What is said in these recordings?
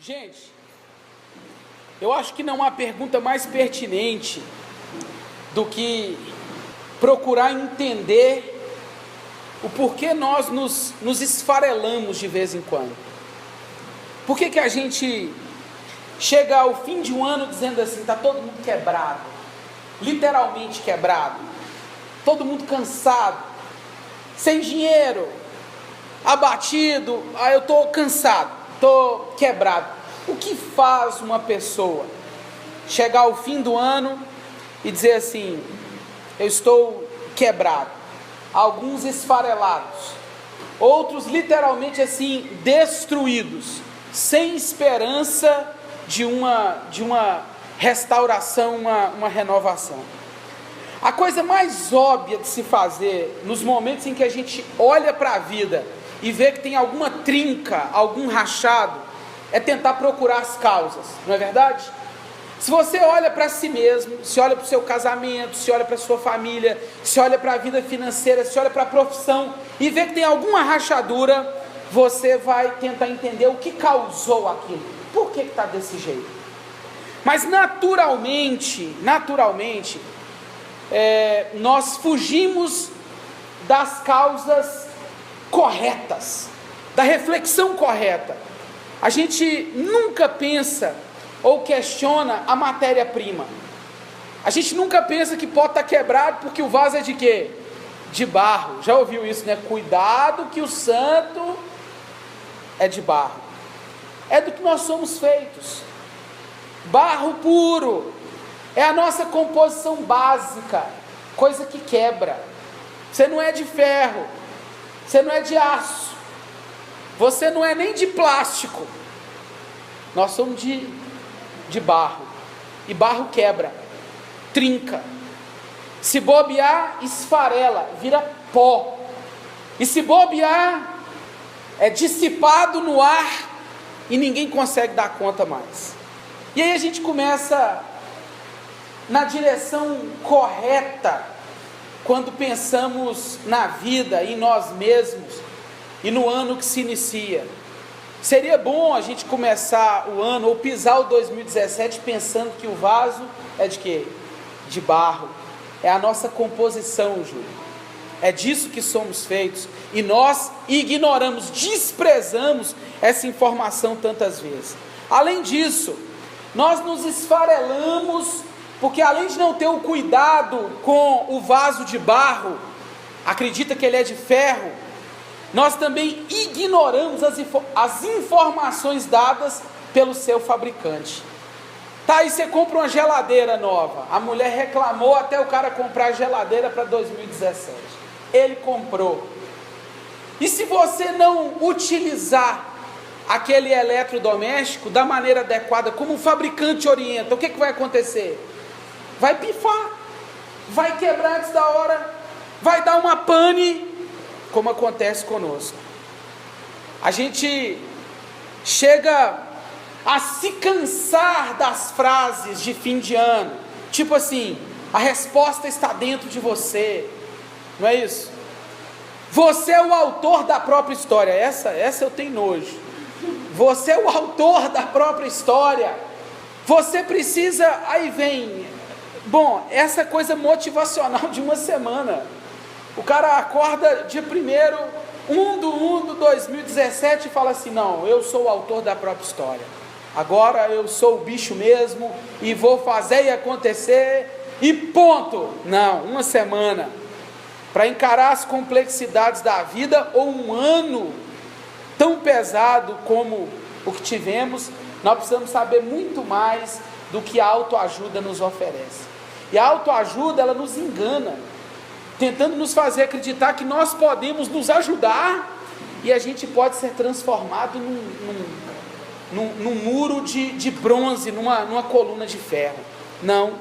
Gente, eu acho que não há pergunta mais pertinente do que procurar entender o porquê nós nos esfarelamos de vez em quando. Por que a gente chega ao fim de um ano dizendo assim, está todo mundo quebrado, literalmente quebrado, todo mundo cansado, sem dinheiro, abatido, eu estou cansado, estou quebrado. O que faz uma pessoa chegar ao fim do ano e dizer assim, eu estou quebrado? Alguns esfarelados, outros literalmente assim, destruídos, sem esperança de uma restauração, uma renovação. A coisa mais óbvia de se fazer nos momentos em que a gente olha para a vida e vê que tem alguma trinca, algum rachado, é tentar procurar as causas, não é verdade? Se você olha para si mesmo, se olha para o seu casamento, se olha para a sua família, se olha para a vida financeira, se olha para a profissão e vê que tem alguma rachadura, você vai tentar entender o que causou aquilo, por que está desse jeito. Mas naturalmente, nós fugimos das causas corretas, da reflexão correta. A gente nunca pensa ou questiona a matéria-prima. A gente nunca pensa que pode estar quebrado porque o vaso é de quê? De barro. Já ouviu isso, né? Cuidado que o santo é de barro. É do que nós somos feitos. Barro puro. É a nossa composição básica. Coisa que quebra. Você não é de ferro. Você não é de aço. Você não é nem de plástico. Nós somos de barro. E barro quebra, trinca. Se bobear, esfarela, vira pó. E se bobear, é dissipado no ar e ninguém consegue dar conta mais. E aí a gente começa na direção correta quando pensamos na vida, em nós mesmos e no ano que se inicia. Seria bom a gente começar o ano ou pisar o 2017 pensando que o vaso é de quê? De barro. É a nossa composição, Júlio. É disso que somos feitos. E nós ignoramos, desprezamos essa informação tantas vezes. Além disso, nós nos esfarelamos, porque além de não ter o cuidado com o vaso de barro, acredita que ele é de ferro, nós também ignoramos as informações dadas pelo seu fabricante. Tá, aí você compra uma geladeira nova, a mulher reclamou até o cara comprar a geladeira para 2017, ele comprou, e se você não utilizar aquele eletrodoméstico da maneira adequada, como o fabricante orienta, o que vai acontecer? Vai pifar, vai quebrar antes da hora, vai dar uma pane, como acontece conosco. A gente chega a se cansar das frases de fim de ano, tipo assim, a resposta está dentro de você, não é isso? Você é o autor da própria história. Essa eu tenho nojo. Você é o autor da própria história. Você precisa, aí vem, essa coisa motivacional de uma semana. O cara acorda dia 1 de 2017 e fala assim, não, eu sou o autor da própria história. Agora eu sou o bicho mesmo e vou fazer e acontecer e ponto. Não, uma semana para encarar as complexidades da vida ou um ano tão pesado como o que tivemos, nós precisamos saber muito mais do que a autoajuda nos oferece. E a autoajuda, ela nos engana, tentando nos fazer acreditar que nós podemos nos ajudar e a gente pode ser transformado num muro de bronze, numa coluna de ferro. Não,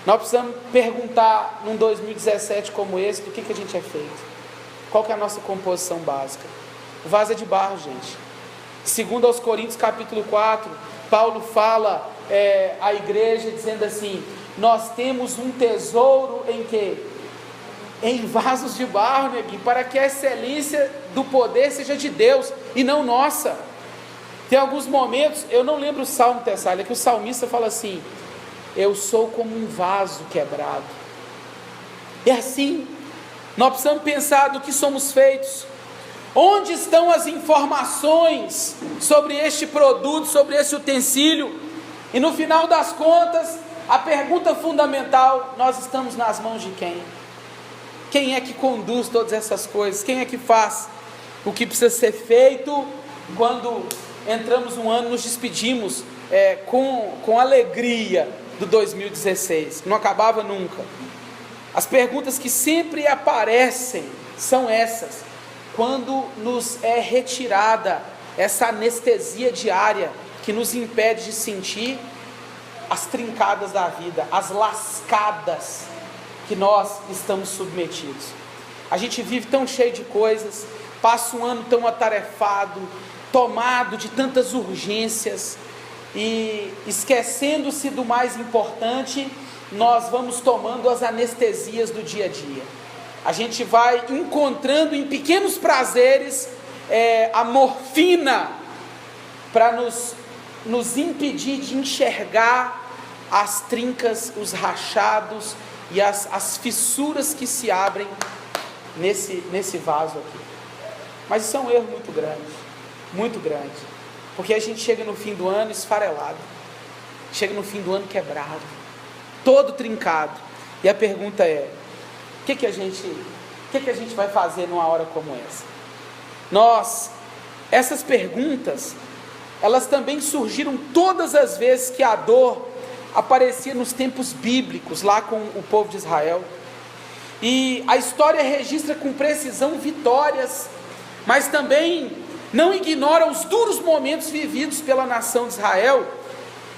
nós precisamos perguntar num 2017 como esse, do que a gente é feito, qual que é a nossa composição básica. O vaso é de barro, gente. Segundo aos Coríntios capítulo 4, Paulo fala à igreja dizendo assim, nós temos um tesouro em quê? Em vasos de barro, neguinho, para que a excelência do poder seja de Deus e não nossa. Tem alguns momentos, eu não lembro o salmo, Tessália, que o salmista fala assim: eu sou como um vaso quebrado. É assim, nós precisamos pensar do que somos feitos. Onde estão as informações sobre este produto, sobre esse utensílio? E no final das contas, a pergunta fundamental: nós estamos nas mãos de quem? Quem é que conduz todas essas coisas? Quem é que faz o que precisa ser feito? Quando entramos um ano, nos despedimos com alegria do 2016, não acabava nunca. As perguntas que sempre aparecem são essas: quando nos é retirada essa anestesia diária que nos impede de sentir as trincadas da vida, as lascadas que nós estamos submetidos. A gente vive tão cheio de coisas, passa um ano tão atarefado, tomado de tantas urgências, e esquecendo-se do mais importante, nós vamos tomando as anestesias do dia a dia. A gente vai encontrando em pequenos prazeres a morfina para nos impedir de enxergar as trincas, os rachados e as fissuras que se abrem nesse vaso aqui. Mas isso é um erro muito grande, porque a gente chega no fim do ano esfarelado, chega no fim do ano quebrado, todo trincado, e a pergunta é: o que a gente vai fazer numa hora como essa? Essas perguntas, elas também surgiram todas as vezes que a dor aparecia nos tempos bíblicos, lá com o povo de Israel. E a história registra com precisão vitórias, mas também não ignora os duros momentos vividos pela nação de Israel,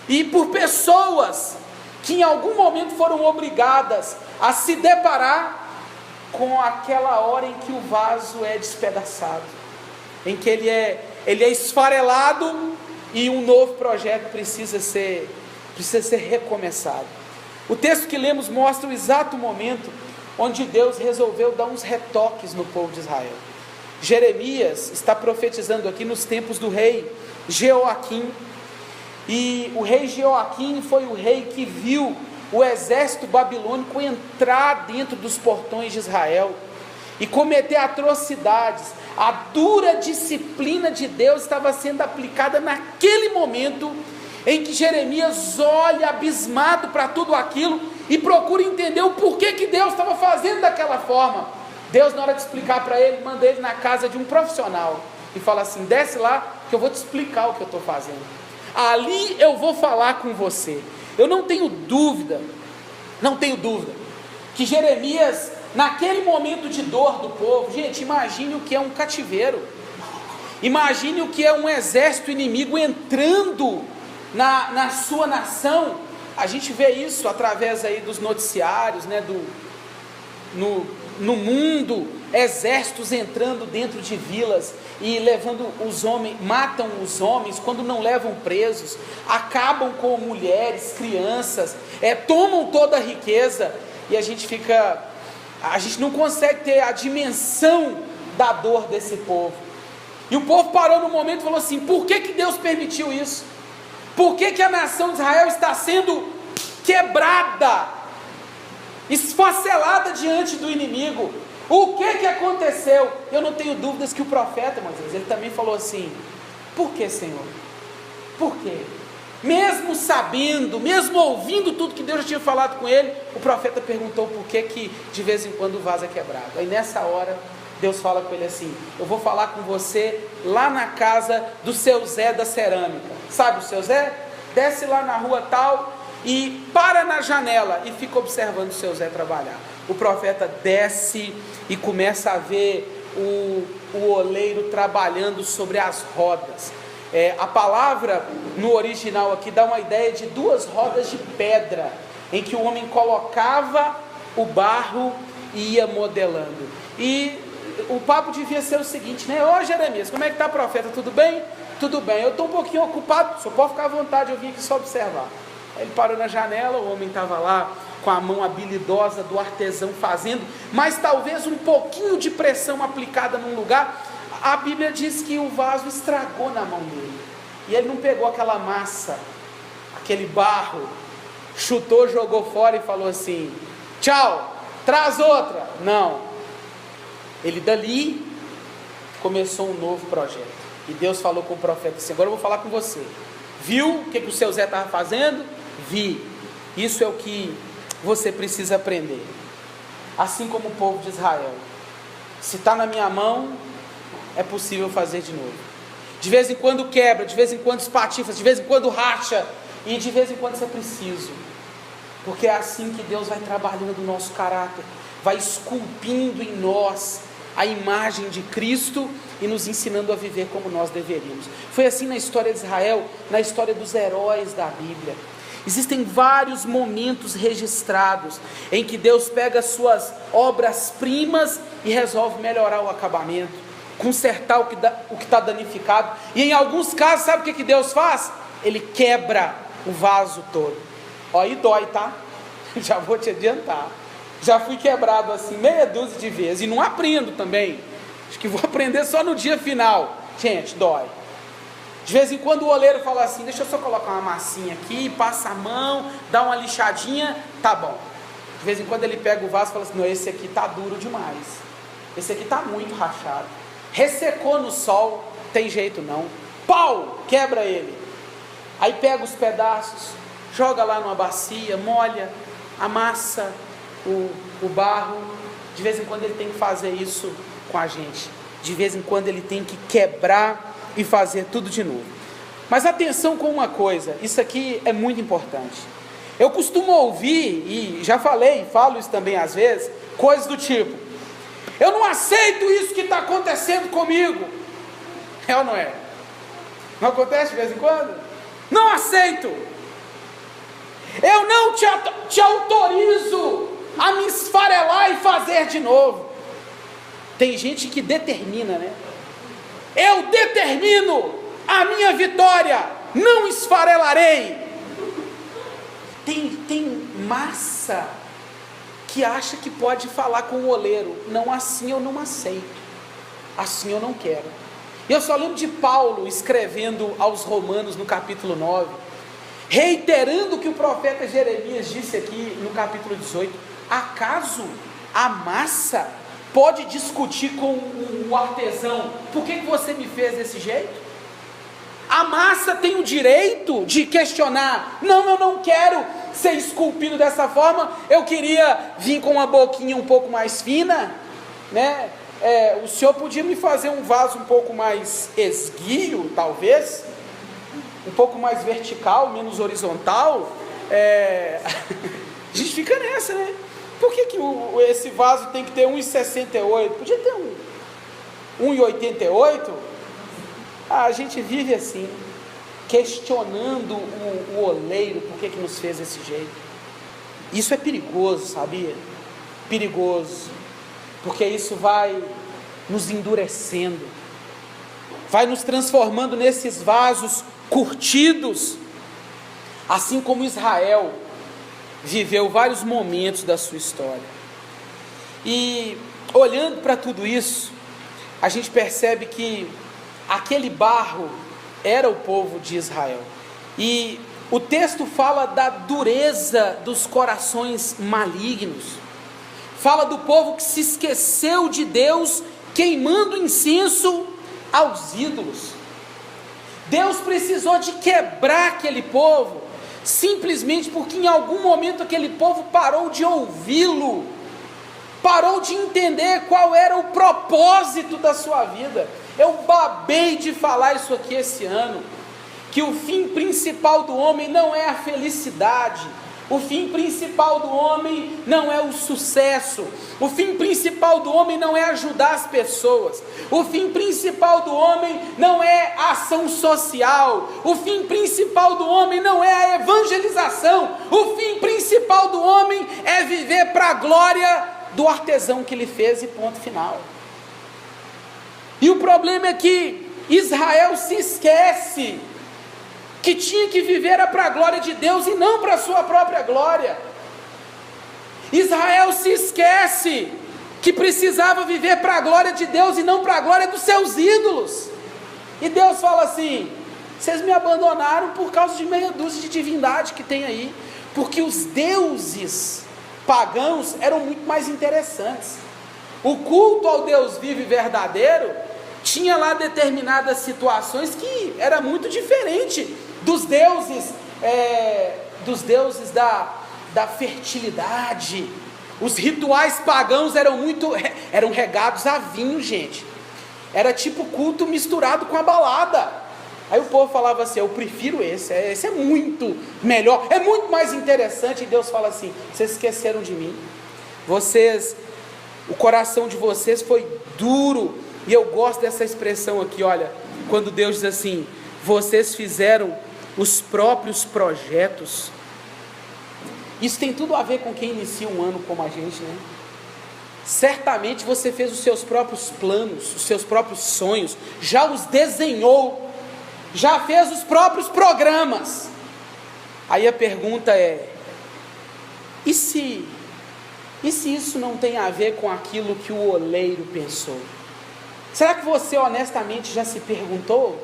e por pessoas que em algum momento foram obrigadas a se deparar com aquela hora em que o vaso é despedaçado, em que ele é esfarelado e um novo projeto precisa ser recomeçado. O texto que lemos mostra o exato momento onde Deus resolveu dar uns retoques no povo de Israel. Jeremias está profetizando aqui nos tempos do rei Jeoaquim, e o rei Jeoaquim foi o rei que viu o exército babilônico entrar dentro dos portões de Israel e cometer atrocidades. A dura disciplina de Deus estava sendo aplicada naquele momento em que Jeremias olha abismado para tudo aquilo e procura entender o porquê que Deus estava fazendo daquela forma. Deus, na hora de explicar para ele, manda ele na casa de um profissional e fala assim: desce lá que eu vou te explicar o que eu estou fazendo, ali eu vou falar com você. Eu não tenho dúvida que Jeremias, naquele momento de dor do povo, gente, imagine o que é um cativeiro, imagine o que é um exército inimigo entrando na sua nação. A gente vê isso através aí dos noticiários, né, no mundo, exércitos entrando dentro de vilas e levando os homens, matam os homens quando não levam presos, acabam com mulheres, crianças, tomam toda a riqueza, e a gente não consegue ter a dimensão da dor desse povo. E o povo parou no momento e falou assim: por que Deus permitiu isso? Por que a nação de Israel está sendo quebrada, esfacelada diante do inimigo? O que aconteceu? Eu não tenho dúvidas que o profeta Moisés, ele também falou assim: por que, Senhor? Por quê? Mesmo sabendo, mesmo ouvindo tudo que Deus já tinha falado com ele, o profeta perguntou por que de vez em quando o vaso é quebrado. Aí nessa hora, Deus fala com ele assim: eu vou falar com você lá na casa do seu Zé da cerâmica. Sabe o seu Zé? Desce lá na rua tal e para na janela e fica observando o seu Zé trabalhar. O profeta desce e começa a ver o oleiro trabalhando sobre as rodas. A palavra no original aqui dá uma ideia de duas rodas de pedra, em que o homem colocava o barro e ia modelando. E o papo devia ser o seguinte, né? Ô Jeremias, como é que está, profeta? Tudo bem? Tudo bem, eu estou um pouquinho ocupado, só pode ficar à vontade, eu vim aqui só observar. Ele parou na janela, o homem estava lá com a mão habilidosa do artesão fazendo, mas talvez um pouquinho de pressão aplicada num lugar. A Bíblia diz que o vaso estragou na mão dele. E ele não pegou aquela massa, aquele barro, chutou, jogou fora e falou assim: tchau, traz outra. Não. Ele dali começou um novo projeto. E Deus falou com o profeta assim: agora eu vou falar com você. Viu o que o seu Zé estava fazendo? Vi. Isso é o que você precisa aprender. Assim como o povo de Israel. Se está na minha mão, é possível fazer de novo. De vez em quando quebra, de vez em quando espatifa, de vez em quando racha, e de vez em quando isso é preciso. Porque é assim que Deus vai trabalhando o nosso caráter, vai esculpindo em nós a imagem de Cristo e nos ensinando a viver como nós deveríamos. Foi assim na história de Israel, na história dos heróis da Bíblia. Existem vários momentos registrados em que Deus pega suas obras-primas e resolve melhorar o acabamento, consertar o que está danificado. E em alguns casos, sabe o que Deus faz? Ele quebra o vaso todo. Ó, aí dói, tá? Já vou te adiantar. Já fui quebrado assim meia dúzia de vezes e não aprendo também. Acho que vou aprender só no dia final. Gente, dói. De vez em quando o oleiro fala assim: deixa eu só colocar uma massinha aqui, passa a mão, dá uma lixadinha, tá bom. De vez em quando ele pega o vaso e fala assim: não, esse aqui tá duro demais, esse aqui tá muito rachado, ressecou no sol, tem jeito não. Pau, quebra ele. Aí pega os pedaços, joga lá numa bacia, molha, amassa o barro. De vez em quando ele tem que fazer isso com a gente. De vez em quando ele tem que quebrar e fazer tudo de novo. Mas atenção com uma coisa, isso aqui é muito importante. Eu costumo ouvir, e já falei, falo isso também às vezes, coisas do tipo: eu não aceito isso que está acontecendo comigo. É ou não é? Não acontece de vez em quando? Não aceito. Eu não te autorizo a me esfarelar e fazer de novo. Tem gente que determina, né? Eu determino a minha vitória, não esfarelarei. Tem massa que acha que pode falar com o oleiro: não, assim eu não aceito, assim eu não quero. E eu só lembro de Paulo escrevendo aos Romanos no capítulo 9, reiterando o que o profeta Jeremias disse aqui no capítulo 18: acaso a massa pode discutir com o artesão: por que você me fez desse jeito? A massa tem o direito de questionar: não, eu não quero ser esculpido dessa forma, eu queria vir com uma boquinha um pouco mais fina, né? O senhor podia me fazer um vaso um pouco mais esguio, talvez, um pouco mais vertical, menos horizontal. A gente fica nessa, né? Por que esse vaso tem que ter 1,68? Podia ter 1,88? A gente vive assim, questionando o oleiro, por que nos fez desse jeito. Isso é perigoso, sabia? Perigoso, porque isso vai nos endurecendo, vai nos transformando nesses vasos curtidos, assim como Israel viveu vários momentos da sua história. E olhando para tudo isso, a gente percebe que aquele barro era o povo de Israel. E o texto fala da dureza dos corações malignos. Fala do povo que se esqueceu de Deus, queimando incenso aos ídolos. Deus precisou de quebrar aquele povo, simplesmente porque em algum momento aquele povo parou de ouvi-lo, parou de entender qual era o propósito da sua vida. Eu babei de falar isso aqui esse ano, que o fim principal do homem não é a felicidade, o fim principal do homem não é o sucesso, o fim principal do homem não é ajudar as pessoas, o fim principal do homem não é a ação social, o fim principal do homem não é a evangelização, o fim principal do homem é viver para a glória do artesão que ele fez, e ponto final. E o problema é que Israel se esquece que tinha que viver para a glória de Deus e não para a sua própria glória. Israel se esquece que precisava viver para a glória de Deus e não para a glória dos seus ídolos. E Deus fala assim: Vocês me abandonaram por causa de meia dúzia de divindade que tem aí, porque os deuses pagãos eram muito mais interessantes. O culto ao Deus vivo e verdadeiro tinha lá determinadas situações que era muito diferente dos deuses da fertilidade. Os rituais pagãos eram regados a vinho, gente. Era tipo culto misturado com a balada. Aí o povo falava assim: eu prefiro esse é muito melhor, é muito mais interessante. E Deus fala assim: vocês esqueceram de mim, o coração de vocês foi duro. E eu gosto dessa expressão aqui, olha, quando Deus diz assim: vocês fizeram os próprios projetos. Isso tem tudo a ver com quem inicia um ano como a gente, né? Certamente você fez os seus próprios planos, os seus próprios sonhos, já os desenhou, já fez os próprios programas. Aí a pergunta é: e se isso não tem a ver com aquilo que o oleiro pensou? Será que você honestamente já se perguntou?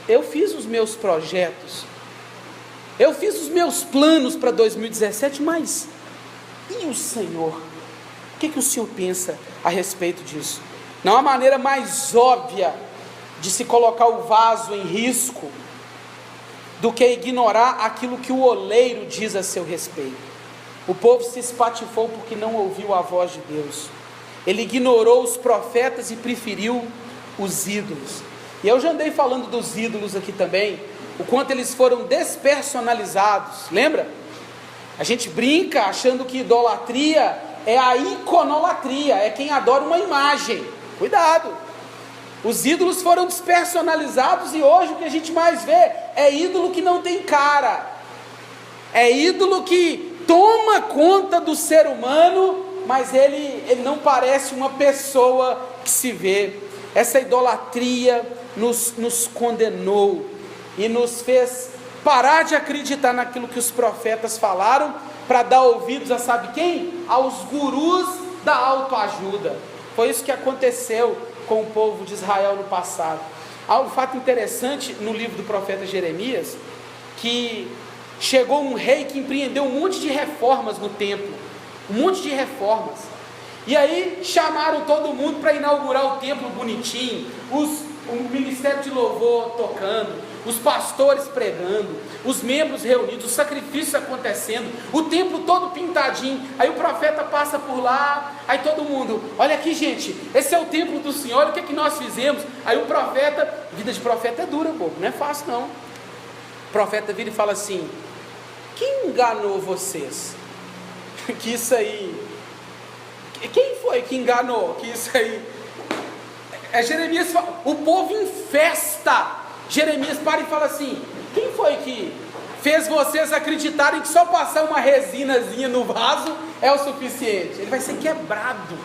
Eu fiz os meus projetos, eu fiz os meus planos para 2017, mas e o Senhor? O que o Senhor pensa a respeito disso? Não há maneira mais óbvia de se colocar o vaso em risco do que ignorar aquilo que o oleiro diz a seu respeito. O povo se espatifou porque não ouviu a voz de Deus. Ele ignorou os profetas e preferiu os ídolos. E eu já andei falando dos ídolos aqui também, o quanto eles foram despersonalizados. Lembra? A gente brinca achando que idolatria é a iconolatria, é quem adora uma imagem. Cuidado! Os ídolos foram despersonalizados e hoje o que a gente mais vê é ídolo que não tem cara, é ídolo que toma conta do ser humano, mas ele não parece uma pessoa que se vê. Essa idolatria nos condenou e nos fez parar de acreditar naquilo que os profetas falaram, para dar ouvidos a sabe quem? Aos gurus da autoajuda. Foi isso que aconteceu com o povo de Israel no passado. Há um fato interessante no livro do profeta Jeremias, que chegou um rei que empreendeu um monte de reformas no templo, um monte de reformas, e aí chamaram todo mundo para inaugurar o templo bonitinho, o ministério de louvor tocando, os pastores pregando, os membros reunidos, os sacrifícios acontecendo, o templo todo pintadinho. Aí o profeta passa por lá, aí todo mundo: olha aqui, gente, esse é o templo do Senhor, olha o que é que nós fizemos. Aí o profeta, vida de profeta é dura, bobo, não é fácil não. O profeta vira e fala assim: quem enganou vocês? Que isso aí, quem foi que enganou? Que isso aí, Jeremias fala, o povo em festa. Jeremias para e fala assim: quem foi que fez vocês acreditarem que só passar uma resinazinha no vaso é o suficiente? Ele vai ser quebrado.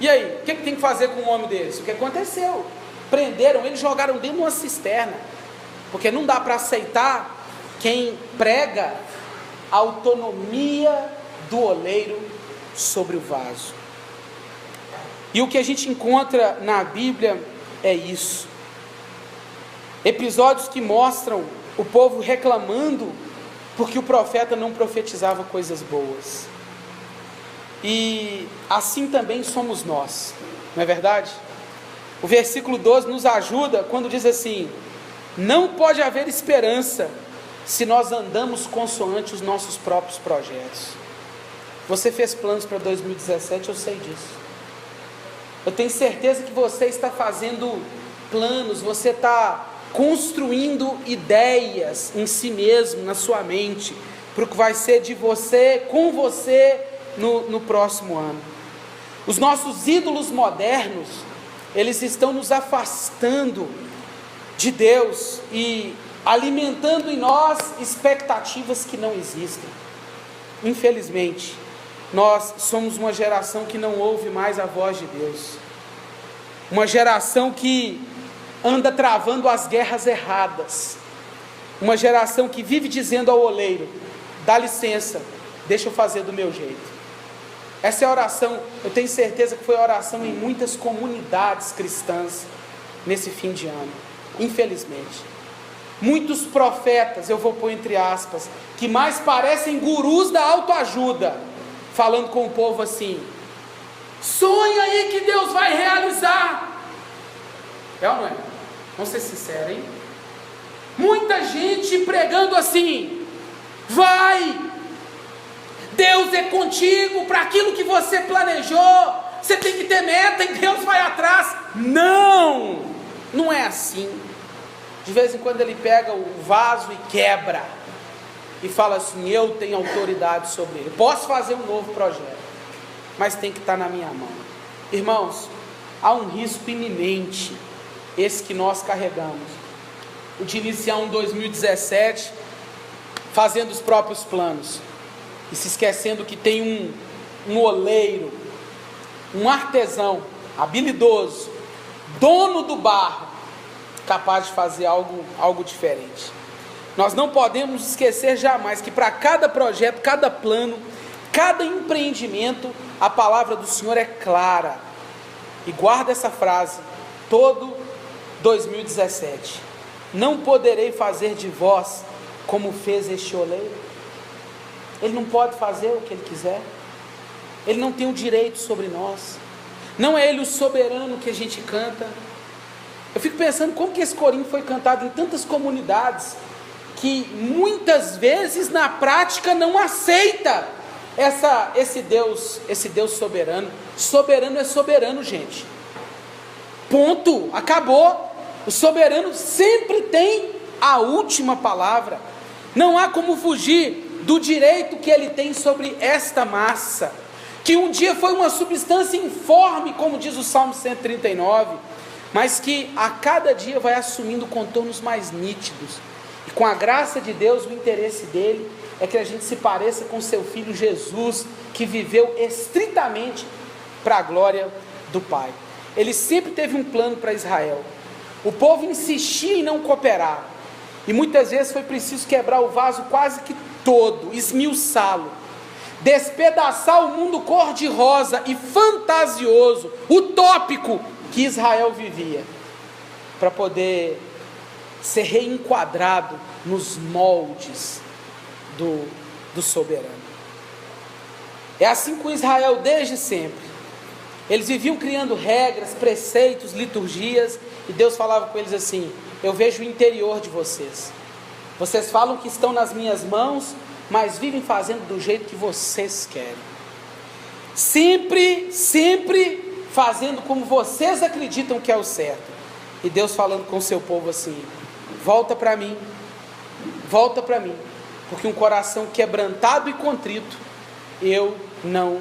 E aí, o que tem que fazer com um homem desse? O que aconteceu? Prenderam ele, jogaram dentro de uma cisterna, porque não dá para aceitar quem prega a autonomia do oleiro sobre o vaso. E o que a gente encontra na Bíblia é isso. Episódios que mostram o povo reclamando porque o profeta não profetizava coisas boas. E assim também somos nós, não é verdade? O versículo 12 nos ajuda quando diz assim: não pode haver esperança se nós andamos consoante os nossos próprios projetos. Você fez planos para 2017, eu sei disso. Eu tenho certeza que você está fazendo planos, você está construindo ideias em si mesmo, na sua mente, para o que vai ser de você, com você, no próximo ano. Os nossos ídolos modernos, eles estão nos afastando de Deus e alimentando em nós expectativas que não existem. Infelizmente, nós somos uma geração que não ouve mais a voz de Deus, uma geração que anda travando as guerras erradas, uma geração que vive dizendo ao oleiro: dá licença, deixa eu fazer do meu jeito. Essa é a oração, eu tenho certeza que foi a oração em muitas comunidades cristãs nesse fim de ano. infelizmente. Muitos profetas, eu vou pôr entre aspas, que mais parecem gurus da autoajuda, falando com o povo assim: sonha aí que Deus vai realizar. É ou não é? Vamos ser sinceros, hein? Muita gente pregando assim: vai, Deus é contigo, para aquilo que você planejou, você tem que ter meta e Deus vai atrás. Não, não é assim. De vez em quando ele pega o vaso e quebra, e fala assim: eu tenho autoridade sobre ele, posso fazer um novo projeto, mas tem que estar na minha mão. Irmãos, há um risco iminente, esse que nós carregamos, o de iniciar um 2017 fazendo os próprios planos, e se esquecendo que tem um oleiro, um artesão habilidoso, dono do barro, capaz de fazer algo diferente. Nós não podemos esquecer jamais que para cada projeto, cada plano, cada empreendimento, a palavra do Senhor é clara. E guarda essa frase, todo 2017: não poderei fazer de vós como fez este oleiro. Ele não pode fazer o que ele quiser, ele não tem o direito sobre nós, não é ele o soberano que a gente canta. Eu fico pensando como que esse corinho foi cantado em tantas comunidades, que muitas vezes na prática não aceita esse Deus soberano. Soberano é soberano, gente, ponto, acabou. O soberano sempre tem a última palavra, não há como fugir do direito que ele tem sobre esta massa, que um dia foi uma substância informe, como diz o Salmo 139, mas que a cada dia vai assumindo contornos mais nítidos, e com a graça de Deus, o interesse dele é que a gente se pareça com seu Filho Jesus, que viveu estritamente para a glória do Pai. Ele sempre teve um plano para Israel, o povo insistia em não cooperar, e muitas vezes foi preciso quebrar o vaso quase que todo, esmiuçá-lo, despedaçar o mundo cor-de-rosa e fantasioso, utópico, que Israel vivia, para poder ser reenquadrado nos moldes do soberano. É assim com Israel desde sempre. Eles viviam criando regras, preceitos, liturgias, e Deus falava com eles assim: eu vejo o interior de vocês, vocês falam que estão nas minhas mãos, mas vivem fazendo do jeito que vocês querem, sempre fazendo como vocês acreditam que é o certo. E Deus falando com o seu povo assim: volta para mim, porque um coração quebrantado e contrito eu não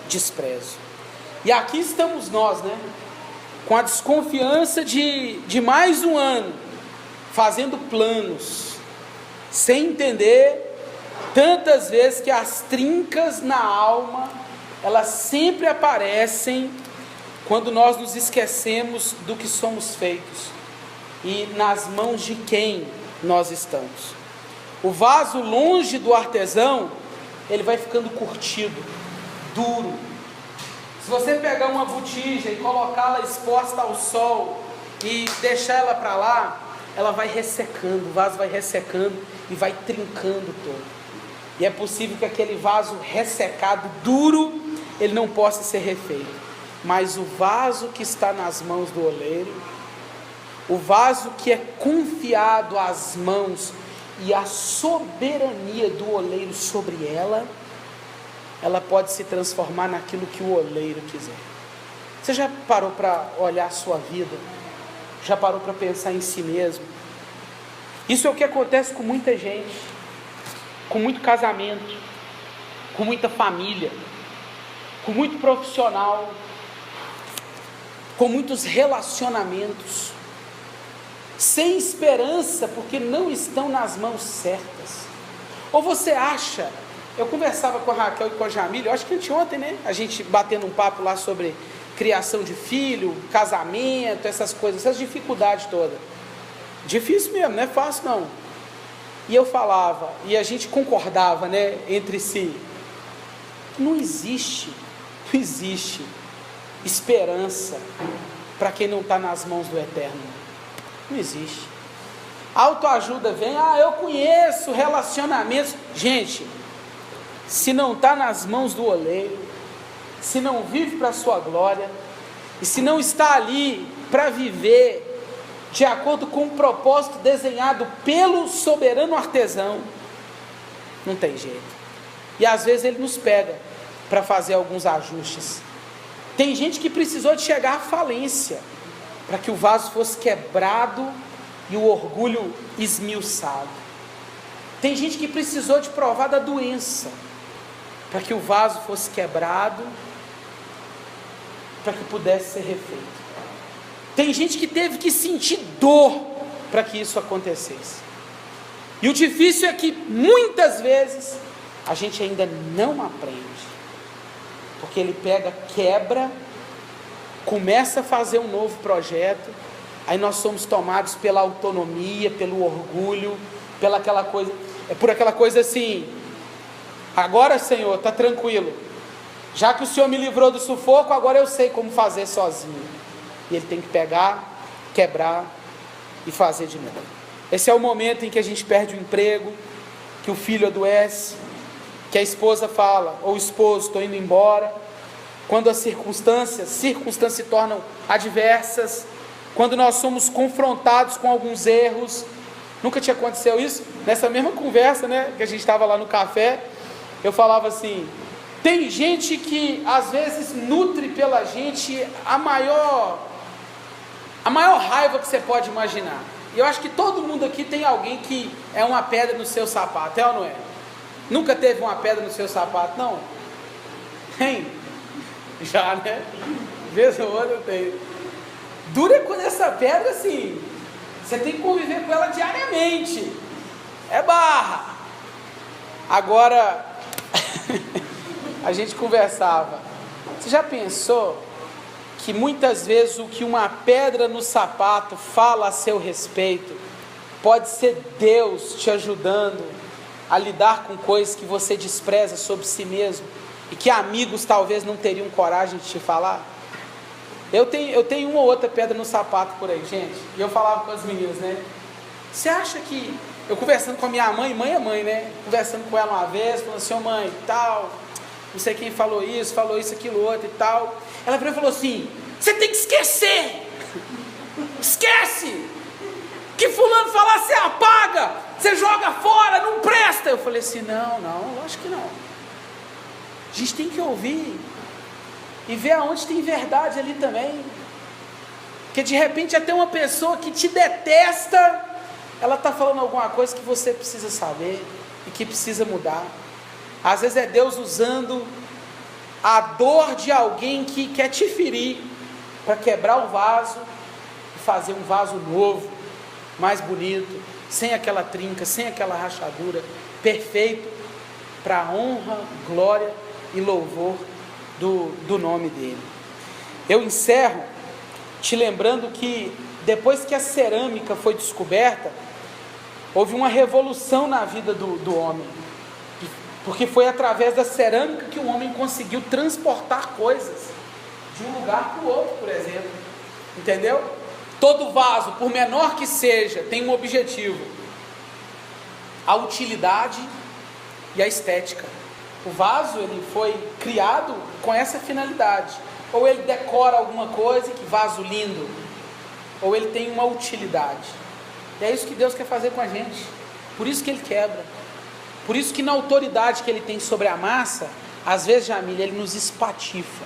desprezo. E aqui estamos nós, né, com a desconfiança de mais um ano, fazendo planos, sem entender tantas vezes que as trincas na alma, elas sempre aparecem quando nós nos esquecemos do que somos feitos e nas mãos de quem nós estamos. O vaso longe do artesão, ele vai ficando curtido, duro. Se você pegar uma botija e colocá-la exposta ao sol e deixar ela para lá, ela vai ressecando, o vaso vai ressecando e vai trincando todo. E é possível que aquele vaso ressecado, duro, ele não possa ser refeito. Mas o vaso que está nas mãos do oleiro, o vaso que é confiado às mãos e à soberania do oleiro sobre ela pode se transformar naquilo que o oleiro quiser. Você já parou para olhar a sua vida? Já parou para pensar em si mesmo? Isso é o que acontece com muita gente, com muito casamento, com muita família, com muito profissional, com muitos relacionamentos, sem esperança, porque não estão nas mãos certas. Ou você acha, eu conversava com a Raquel e com a Jamília, eu acho que anteontem, né? A gente batendo um papo lá sobre criação de filho, casamento, essas coisas, essas dificuldades todas. Difícil mesmo, não é fácil não. E eu falava, e a gente concordava, né, entre si, não existe esperança para quem não está nas mãos do Eterno. Não existe. Autoajuda vem, eu conheço relacionamentos. Gente, se não está nas mãos do oleiro, se não vive para a sua glória, e se não está ali para viver de acordo com o propósito desenhado pelo soberano artesão, não tem jeito. E às vezes ele nos pega para fazer alguns ajustes. Tem gente que precisou de chegar à falência para que o vaso fosse quebrado e o orgulho esmiuçado. Tem gente que precisou de provar da doença para que o vaso fosse quebrado, para que pudesse ser refeito. Tem gente que teve que sentir dor para que isso acontecesse. E o difícil é que muitas vezes a gente ainda não aprende, porque ele pega, quebra, começa a fazer um novo projeto, aí nós somos tomados pela autonomia, pelo orgulho, por aquela coisa assim: agora, Senhor, está tranquilo, já que o Senhor me livrou do sufoco, agora eu sei como fazer sozinho. E ele tem que pegar, quebrar e fazer de novo. Esse é o momento em que a gente perde o emprego, que o filho adoece, que a esposa fala, ou o esposo, estou indo embora. Quando as circunstâncias se tornam adversas, quando nós somos confrontados com alguns erros. Nunca tinha acontecido isso? Nessa mesma conversa, né, que a gente estava lá no café, eu falava assim: tem gente que às vezes nutre pela gente a maior raiva que você pode imaginar. E eu acho que todo mundo aqui tem alguém que é uma pedra no seu sapato, é ou não é? Nunca teve uma pedra no seu sapato, não? Tem? Já, né? Vez ou outra tem. Dura é quando essa pedra, assim, você tem que conviver com ela diariamente. É barra. Agora, a gente conversava. Você já pensou que muitas vezes o que uma pedra no sapato fala a seu respeito pode ser Deus te ajudando a lidar com coisas que você despreza sobre si mesmo e que amigos talvez não teriam coragem de te falar? Eu tenho uma ou outra pedra no sapato por aí, gente, e eu falava com as meninas, né? Você acha que... Eu conversando com a minha mãe é mãe, né? Conversando com ela uma vez, falando assim: mãe, tal, não sei quem falou isso, aquilo, outro e tal. Ela virou e falou assim: você tem que esquecer! Esquece! Que fulano falar, você apaga! Você joga fora, não presta! Eu falei assim: não, lógico que não. A gente tem que ouvir e ver aonde tem verdade ali também. Porque de repente até uma pessoa que te detesta, ela está falando alguma coisa que você precisa saber e que precisa mudar. Às vezes é Deus usando a dor de alguém que quer te ferir para quebrar o vaso e fazer um vaso novo, mais bonito, sem aquela trinca, sem aquela rachadura, perfeito para a honra, glória e louvor do nome dele. Eu encerro te lembrando que depois que a cerâmica foi descoberta, houve uma revolução na vida do homem, porque foi através da cerâmica que o homem conseguiu transportar coisas de um lugar para o outro, por exemplo. Entendeu? Todo vaso, por menor que seja, tem um objetivo: a utilidade e a estética. O vaso, ele foi criado com essa finalidade. Ou ele decora alguma coisa, que vaso lindo, ou ele tem uma utilidade. E é isso que Deus quer fazer com a gente. Por isso que ele quebra. Por isso que na autoridade que ele tem sobre a massa, às vezes, Jamília, ele nos espatifa,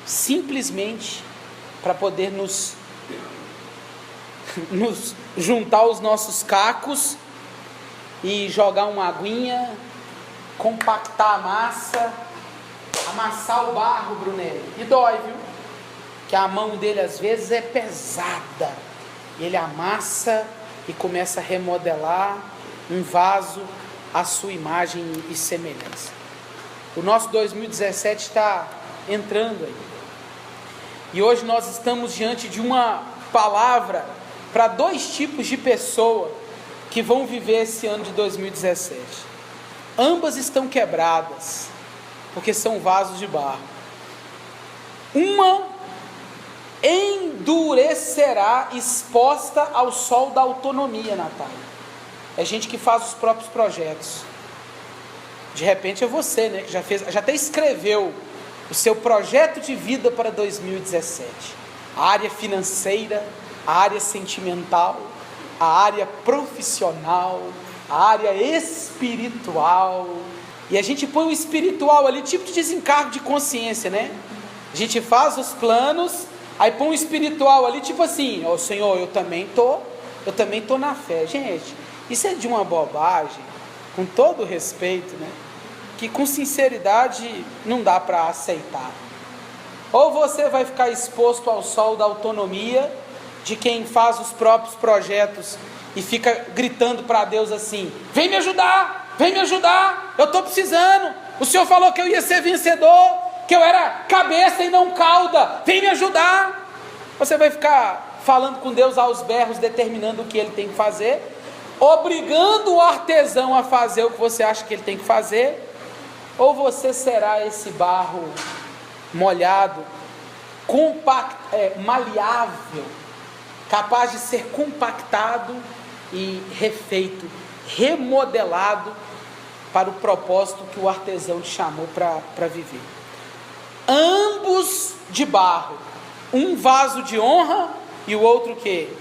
simplesmente para poder nos juntar os nossos cacos e jogar uma aguinha, compactar a massa, amassar o barro, Brunelli. E dói, viu? Que a mão dele às vezes é pesada. E ele amassa e começa a remodelar um vaso à sua imagem e semelhança. O nosso 2017 está entrando aí. E hoje nós estamos diante de uma palavra para dois tipos de pessoa que vão viver esse ano de 2017. Ambas estão quebradas, porque são vasos de barro. Uma em endurecerá exposta ao sol da autonomia, Natália. É gente que faz os próprios projetos. De repente é você, né, que já até escreveu o seu projeto de vida para 2017. A área financeira, a área sentimental, a área profissional, a área espiritual. E a gente põe o espiritual ali, tipo de desencargo de consciência, né? A gente faz os planos, aí põe o espiritual ali, tipo assim, ó, Senhor, eu também tô na fé. Gente, isso é de uma bobagem, com todo respeito, né? Que com sinceridade não dá para aceitar. Ou você vai ficar exposto ao sol da autonomia, de quem faz os próprios projetos e fica gritando para Deus assim: vem me ajudar, eu estou precisando, o Senhor falou que eu ia ser vencedor, que eu era cabeça e não cauda, vem me ajudar. Você vai ficar falando com Deus aos berros, determinando o que ele tem que fazer, obrigando o artesão a fazer o que você acha que ele tem que fazer. Ou você será esse barro molhado, maleável, capaz de ser compactado e refeito, remodelado para o propósito que o artesão te chamou para viver. Ambos de barro, um vaso de honra e o outro que?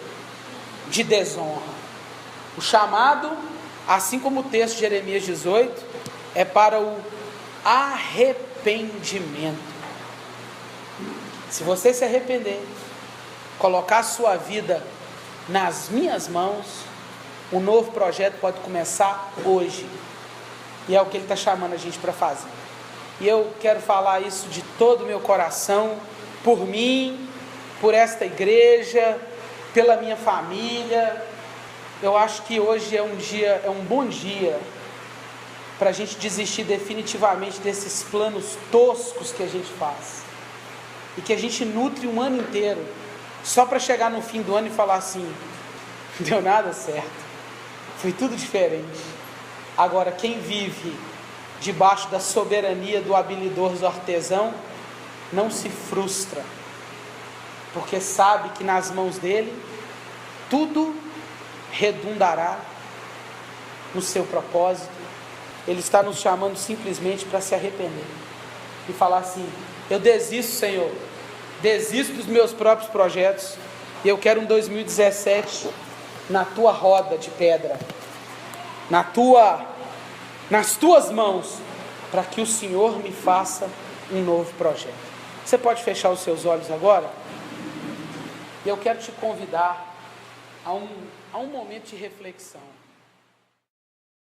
De desonra. O chamado, assim como o texto de Jeremias 18, é para o arrependimento. Se você se arrepender, colocar a sua vida nas minhas mãos, um novo projeto pode começar hoje. E é o que ele está chamando a gente para fazer. E eu quero falar isso de todo o meu coração, por mim, por esta igreja, pela minha família. Eu acho que hoje é um bom dia para a gente desistir definitivamente desses planos toscos que a gente faz. E que a gente nutre um ano inteiro, só para chegar no fim do ano e falar assim: não deu nada certo, foi tudo diferente. Agora, quem vive debaixo da soberania do habilidoso artesão, não se frustra, porque sabe que nas mãos dele, tudo redundará no seu propósito. Ele está nos chamando simplesmente para se arrepender e falar assim: eu desisto, Senhor, desisto dos meus próprios projetos, e eu quero um 2017 na tua roda de pedra, nas tuas mãos, para que o Senhor me faça um novo projeto. Você pode fechar os seus olhos agora? E eu quero te convidar a um momento de reflexão.